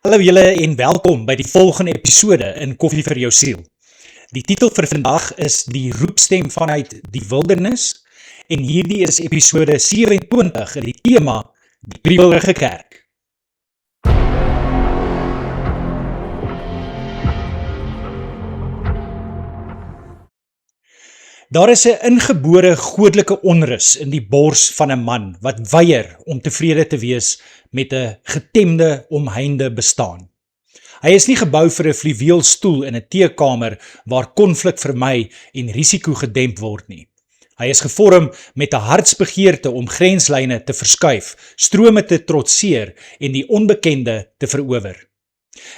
Hallo julle en welkom by die volgende episode in Koffie vir jou siel. Die titel vir vandag is Die roepstem vanuit die wildernis en hierdie is episode 27 in die tema Die Kriebelrige Kerk. Daar is 'n ingebore godelike onrus in die bors van 'n man wat weier om tevrede te wees met 'n getemde, omheinde bestaan. Hy is nie gebou vir 'n fluweelstoel in 'n teekamer waar konflik vermy en risiko gedemp word nie. Hy is gevorm met 'n hartsbegeerte om grenslyne te verskuif, strome te trotseer en die onbekende te verower.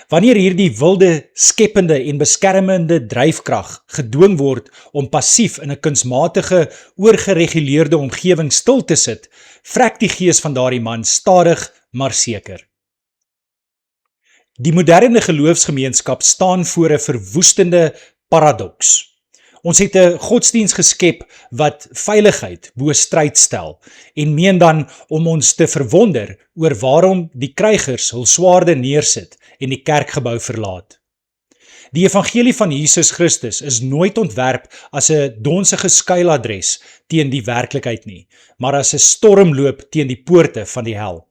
Wanneer hierdie wilde, skepende en beskermende dryfkrag gedwing word om passief in 'n kunsmatige, oorgereguleerde omgewing stil te sit, vrek die gees van daardie man stadig maar seker. Die moderne geloofsgemeenskap staan voor 'n verwoestende paradoks. Ons het 'n godsdiens geskep wat veiligheid bo stryd stel en meen dan om ons te verwonder oor waarom die krygers hul swaarde neersit en die kerkgebou verlaat. Die evangelie van Jesus Christus is nooit ontwerp as 'n donsige skuiladres teen die werklikheid nie, maar as 'n stormloop teen die poorte van die hel.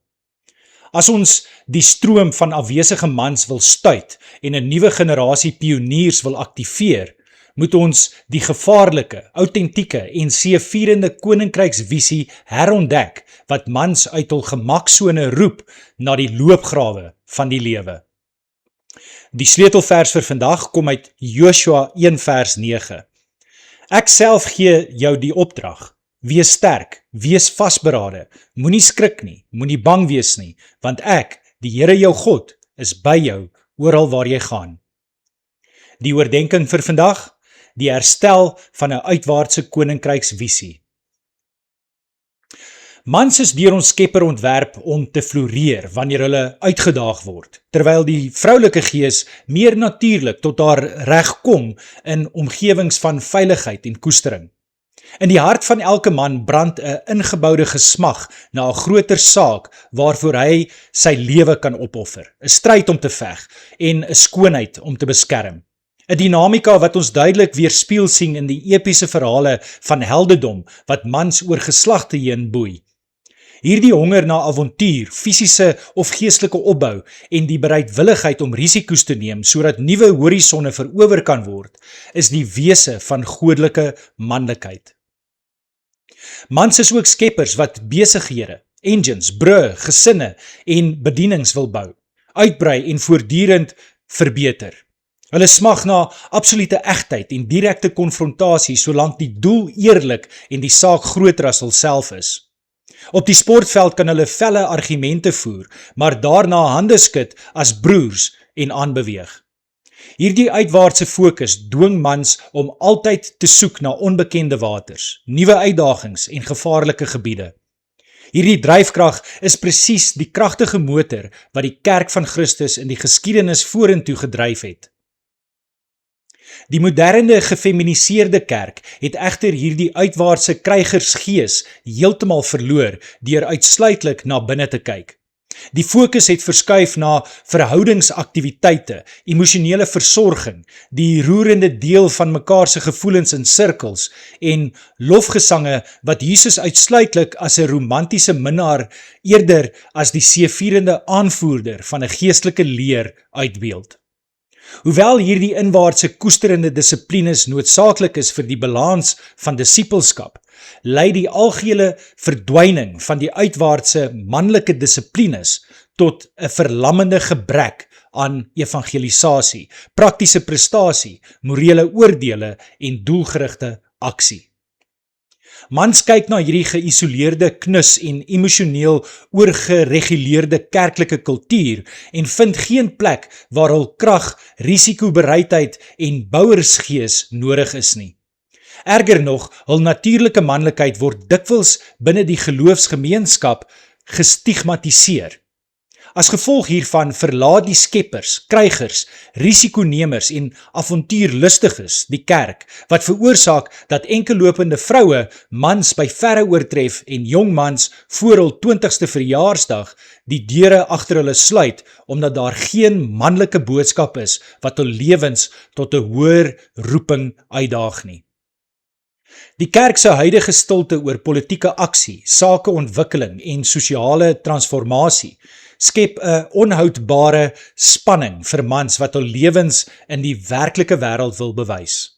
As ons die stroom van afwesige mans wil stuit en 'n nuwe generasie pioniers wil aktiveer, moet ons die gevaarlike, autentieke en seëvierende koninkryksvisie herontdek wat mans uit hul gemaksone roep na die loopgrawe van die lewe. Die sleutelvers vir vandag kom uit Joshua 1 vers 9. Ek self gee jou die opdrag. Wees sterk, wees vasberade, moenie skrik nie, moenie bang wees nie, want ek, die Here jou God, is by jou oral waar jy gaan. Die oordenking vir vandag, die herstel van 'n uitwaartse koninkryksvisie. Mans is deur ons Skepper ontwerp om te floreer wanneer hulle uitgedaag word, terwyl die vroulike gees meer natuurlik tot haar reg kom in omgewings van veiligheid en koestering. In die hart van elke man brand 'n ingeboude gesmag na 'n groter saak waarvoor hy sy lewe kan opoffer, 'n stryd om te veg en 'n skoonheid om te beskerm. 'n Dinamika wat ons duidelik weerspieël sien in die epiese verhale van heldendom wat mans oor geslagte heen boei. Hierdie honger na avontuur, fisiese of geestelike opbou en die bereidwilligheid om risiko's te neem sodat nuwe horisonne verower kan word, is die wese van godelike manlikheid. Mans is ook skeppers wat besighede, engines, brûe, gesinne en bedienings wil bou, uitbrei en voortdurend verbeter. Hulle smag na absolute egtheid en direkte konfrontasie solank die doel eerlik en die saak groter as hulself is. Op die sportveld kan hulle felle argumente voer, maar daarna hande skud as broers en aanbeweeg. Hierdie uitwaartse fokus dwing mans om altyd te soek na onbekende waters, nuwe uitdagings en gevaarlike gebiede. Hierdie dryfkrag is presies die kragtige motor wat die kerk van Christus in die geskiedenis vorentoe gedryf het. Die moderne gefeminiseerde kerk het egter hierdie uitwaartse krygersgees heeltemal verloor deur uitsluitlik na binne te kyk. Die fokus het verskuif na verhoudingsaktiwiteite, emosionele versorging, die roerende deel van mekaar se gevoelens in sirkels en lofgesange wat Jesus uitsluitlik as 'n romantiese minnaar eerder as die seëvierende aanvoerder van 'n geestelike leer uitbeeld. Hoewel hierdie inwaartse koesterende dissiplines noodsaaklik is vir die balans van disippelskap, lei die algehele verdwyning van die uitwaartse manlike dissiplines tot 'n verlammende gebrek aan evangelisasie, praktiese prestasie, morele oordeele en doelgerigte aksie. Mans kyk na hierdie geïsoleerde knus en emosioneel oorgereguleerde kerklike kultuur en vind geen plek waar hul krag, risikobereidheid en bouersgees nodig is nie. Erger nog, hul natuurlike manlikheid word dikwels binne die geloofsgemeenskap gestigmatiseer. As gevolg hiervan verlaat die skeppers, krygers, risikonemers en avontuurlustiges die kerk, wat veroorsaak dat enkellopende vroue mans by verre oortref en jong mans voor hul 20ste verjaarsdag die deure agter hulle sluit, omdat daar geen manlike boodskap is wat hul lewens tot 'n hoër roeping uitdaag nie. Die kerk se huidige stilte oor politieke aksie, sakeontwikkeling en sosiale transformasie skep 'n onhoudbare spanning vir mans wat hul lewens in die werklike wêreld wil bewys.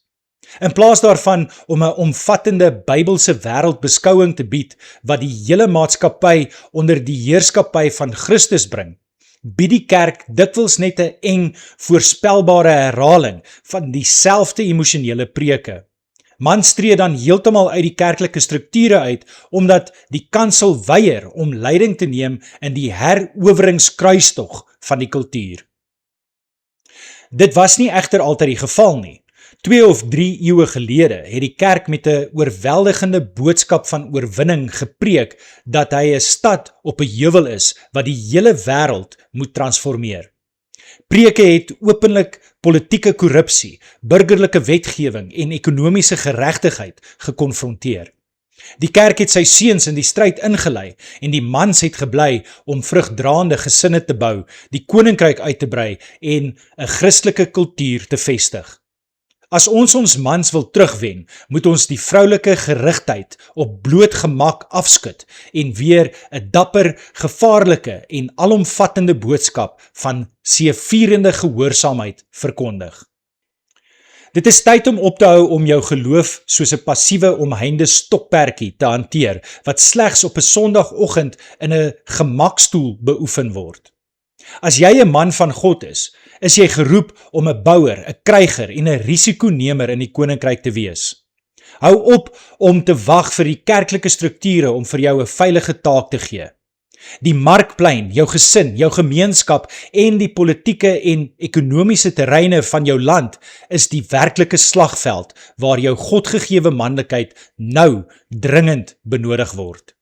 In plaas daarvan om 'n omvattende Bybelse wêreldbeskouing te bied wat die hele maatskappy onder die heerskappy van Christus bring, bied die kerk dikwels net 'n eng, voorspelbare herhaling van dieselfde emosionele preke. Mans tree dan heeltemal uit die kerklike strukture uit, omdat die kansel weier om leiding te neem in die heroweringskruistog van die kultuur. Dit was nie egter altyd die geval nie. 2 of 3 eeue gelede het die kerk met 'n oorweldigende boodskap van oorwinning gepreek dat hy 'n stad op 'n heuwel is wat die hele wêreld moet transformeer. Preke het openlik politieke korrupsie, burgerlike wetgewing en ekonomiese geregtigheid gekonfronteer. Die kerk het sy seuns in die stryd ingelei en die mans het gebly om vrugdraande gesinne te bou, die koninkryk uit te brei en 'n Christelike kultuur te vestig. As ons mans wil terugwen, moet ons die vroulike gerigtheid op bloot gemak afskud en weer 'n dapper, gevaarlike en alomvattende boodskap van seëvierende gehoorsaamheid verkondig. Dit is tyd om op te hou om jou geloof soos 'n passiewe omheinde stokperdjie te hanteer, wat slegs op 'n Sondagoggend in 'n gemakstoel beoefen word. As jy 'n man van God is jy geroep om 'n bouer, 'n kryger en 'n risikonemer in die koninkryk te wees. Hou op om te wag vir die kerklike strukture om vir jou 'n veilige taak te gee. Die markplein, jou gesin, jou gemeenskap en die politieke en ekonomiese terreine van jou land is die werklike slagveld waar jou godgegewe manlikheid nou dringend benodig word.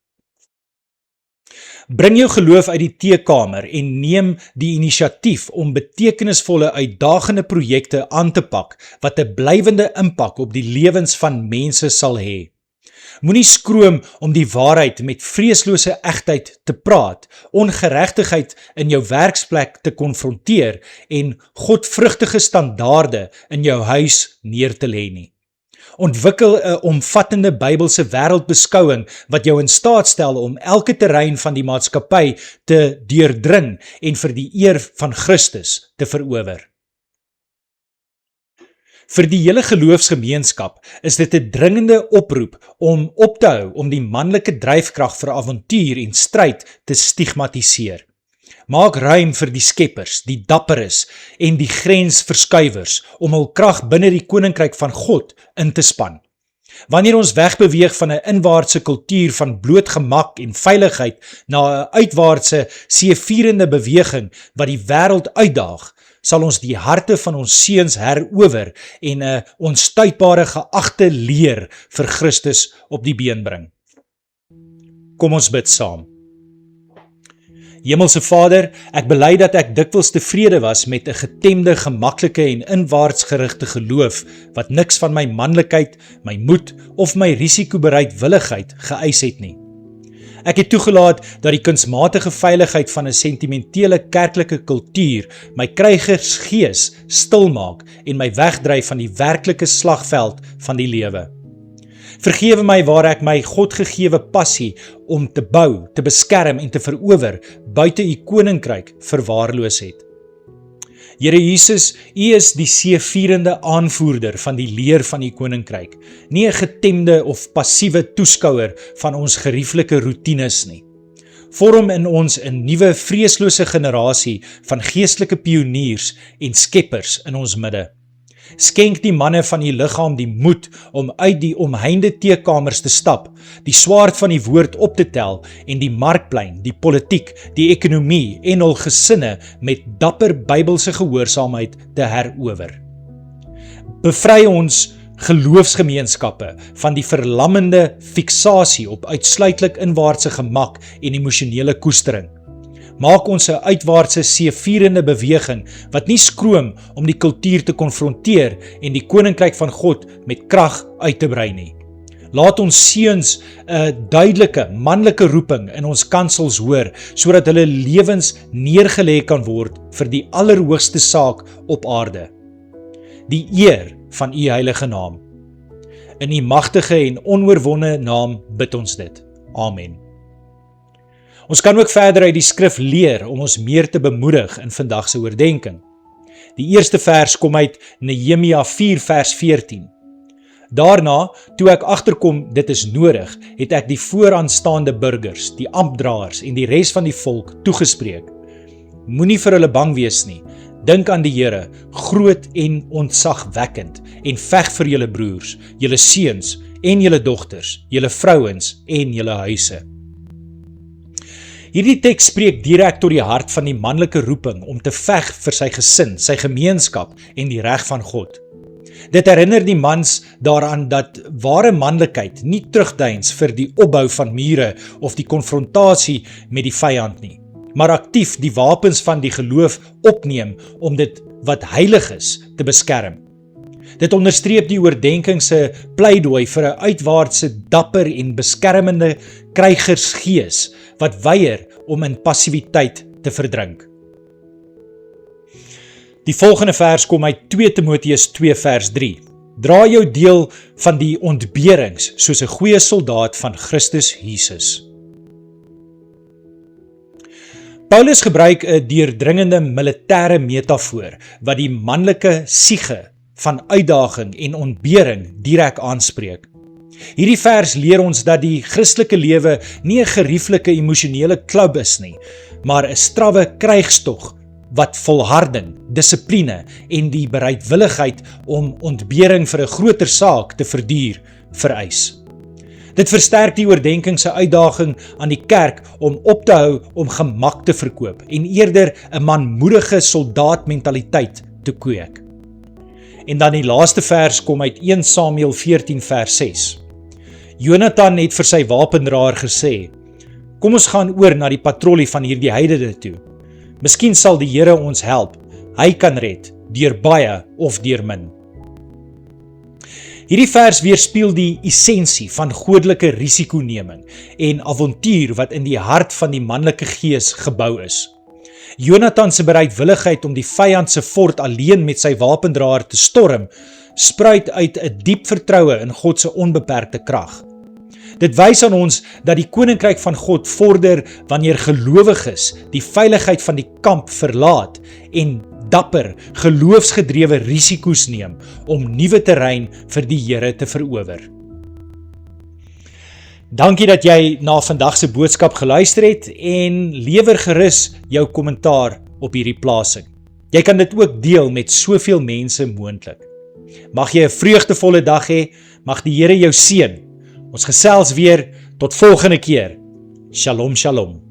Bring jou geloof uit die teekamer en neem die inisiatief om betekenisvolle uitdagende projekte aan te pak wat 'n blywende impak op die lewens van mense sal hê. Moenie skroom om die waarheid met vreeslose egtheid te praat, ongeregtigheid in jou werksplek te konfronteer en godvrugtige standaarde in jou huis neer te lê nie. Ontwikkel 'n omvattende Bybelse wêreldbeskouing wat jou in staat stel om elke terrein van die maatskappy te deurdring en vir die eer van Christus te verower. Vir die hele geloofsgemeenskap is dit 'n dringende oproep om op te hou om die manlike dryfkrag vir avontuur en stryd te stigmatiseer. Maak ruim vir die skeppers, die dapperes en die grensverskuiwers om hul krag binne die koninkryk van God in te span. Wanneer ons wegbeweeg van 'n inwaartse kultuur van bloot gemak en veiligheid na 'n uitwaartse seëvierende beweging wat die wêreld uitdaag, sal ons die harte van ons seuns herower en 'n onstuitbare geagte leer vir Christus op die been bring. Kom ons bid saam. Hemelse Vader, ek bely dat ek dikwels tevrede was met 'n getemde, gemaklike en inwaartsgerigte geloof wat niks van my manlikheid, my moed of my risikobereidwilligheid geëis het nie. Ek het toegelaat dat die kunsmatige veiligheid van 'n sentimentele kerklike kultuur my krygersgees stilmaak en my wegdryf van die werklike slagveld van die lewe. Vergewe my waar ek my godgegewe passie om te bou, te beskerm en te verower buite u koninkryk verwaarloos het. Here Jesus, u is die seëvierende aanvoerder van die leer van u koninkryk, nie 'n getemde of passiewe toeskouer van ons gerieflike roetines nie. Vorm in ons 'n nuwe vreeslose generasie van geestelike pioniers en skeppers in ons midde. Skenk die manne van die liggaam die moed om uit die omheinde teekamers te stap, die swaard van die woord op te tel en die markplein, die politiek, die ekonomie en hul gesinne met dapper Bybelse gehoorsaamheid te herower. Bevry ons geloofsgemeenskappe van die verlammende fiksasie op uitsluitlik inwaartse gemak en emosionele koestering. Maak ons 'n uitwaartse seëvierende beweging wat nie skroom om die kultuur te konfronteer en die koninkryk van God met krag uit te brei nie. Laat ons seuns 'n duidelike manlike roeping in ons kansels hoor, sodat hulle lewens neergelê kan word vir die allerhoogste saak op aarde. Die eer van u heilige naam. In u magtige en onoorwonne naam bid ons dit. Amen. Ons kan ook verder uit die skrif leer om ons meer te bemoedig in vandag se oordenking. Die eerste vers kom uit Nehemia 4 vers 14. Daarna, toe ek agterkom dit is nodig, het ek die vooraanstaande burgers, die amptdraers en die res van die volk toegespreek. Moenie vir hulle bang wees nie. Dink aan die Here, groot en ontzagwekkend, en veg vir julle broers, julle seuns en julle dogters, julle vrouens en julle huise. Hierdie teks spreek direk tot die hart van die manlike roeping om te veg vir sy gesin, sy gemeenskap en die reg van God. Dit herinner die mans daaraan dat ware manlikheid nie terugdeins vir die opbou van mure of die konfrontasie met die vyand nie, maar aktief die wapens van die geloof opneem om dit wat heilig is te beskerm. Dit onderstreep die oordenking se pleidooi vir 'n uitwaartse, dapper en beskermende krygersgees wat weier om in passiwiteit te verdrink. Die volgende vers kom uit 2 Timoteus 2 vers 3. Dra jou deel van die ontberings soos 'n goeie soldaat van Christus Jesus. Paulus gebruik 'n deurdringende militêre metafoor wat die manlike siege van uitdaging en ontbering direk aanspreek. Hierdie vers leer ons dat die Christelike lewe nie 'n gerieflike emosionele klub is nie, maar 'n strawwe krygstog wat volharding, dissipline en die bereidwilligheid om ontbering vir 'n groter saak te verduur vereis. Dit versterk die oordenking se uitdaging aan die kerk om op te hou om gemak te verkoop en eerder 'n manmoedige soldaatmentaliteit te kweek. En dan die laaste vers kom uit 1 Samuel 14 vers 6. Jonathan het vir sy wapendraer gesê, kom ons gaan oor na die patrollie van hierdie heidene toe. Miskien sal die Here ons help, hy kan red, deur baie of deur min. Hierdie vers weerspieël die essensie van goddelike risikoneming en avontuur wat in die hart van die manlike gees gebou is. Jonathan se bereidwilligheid om die vyand se fort alleen met sy wapendraer te storm, spruit uit 'n diep vertroue in God se onbeperkte krag. Dit wys aan ons dat die koninkryk van God vorder wanneer gelowiges die veiligheid van die kamp verlaat en dapper, geloofsgedrewe risiko's neem om nuwe terrein vir die Here te verower. Dankie dat jy na vandag se boodskap geluister het en lewer gerus jou kommentaar op hierdie plasing. Jy kan dit ook deel met soveel mense moontlik. Mag jy 'n vreugdevolle dag hê, mag die Here jou seën. Ons gesels weer tot volgende keer. Shalom, shalom.